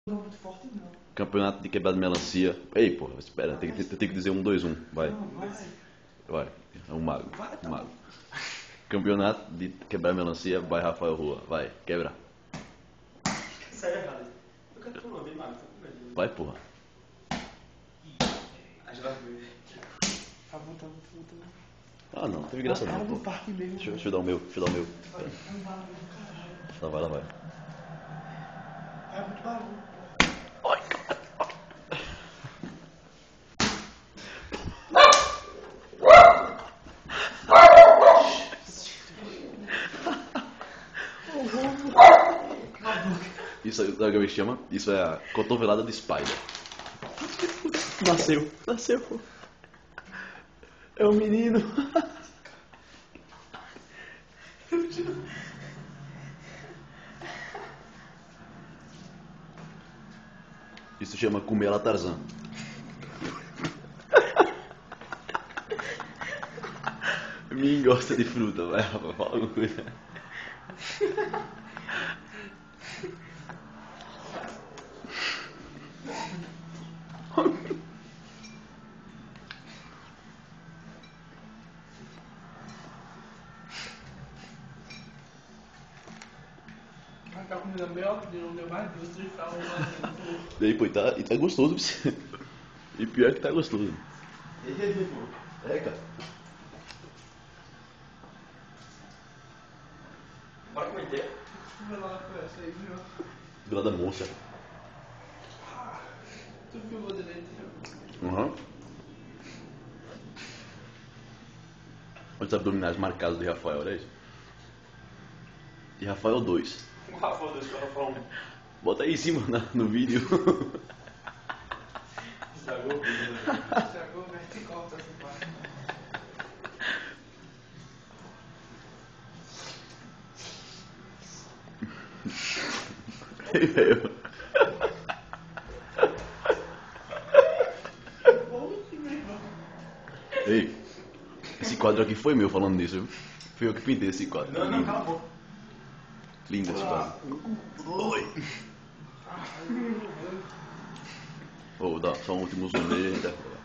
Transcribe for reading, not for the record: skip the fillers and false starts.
Não, muito forte não. Campeonato de quebrado de melancia. Ei, porra, espera, tem que dizer 1, 2, 1. Vai. Não, vai. Vai. É um mago. Vai, tá Um mago. bom. Campeonato de quebrar melancia by Rafael Rua. Vai, quebra. Sai errado. Eu quero tu não, bem mago, tô com medo. Vai, porra. A gente vai ver. Tá bom. Ah, não, teve graça É não, do pô. parque mesmo. Deixa eu dar o meu, Lá vai, lá vai. É muito barulho. Ai, isso aí, sabe o que me chama? Isso é a cotovelada de Spider. Nasceu, pô. É um menino. Isso chama comer a Tarzan. Mim gosta de fruta, vai, Rafa, fala alguma coisa. Tá comida melhor, não deu mais duas e tal. E aí, pô, e tá gostoso, pô. E pior que tá gostoso. É, cara. Bora comer inteiro? Vou lá com essa aí, viu? Vila da Moça. Tu filmou direito, viu? Uhum. Os abdominais marcados de Rafael, olha isso. E Rafael 2. O Rafa da escola falou um. Bota aí em cima no vídeo. Estragou o vídeo, né? Estragou o vertical dessa parte. Ei, velho. Ei, esse quadro aqui foi meu falando nisso, viu? Fui eu que pintei esse quadro. Não, cala a boca. Lindo esse quadro. Oi. Vou dar só um último zoom nele e a gente vai.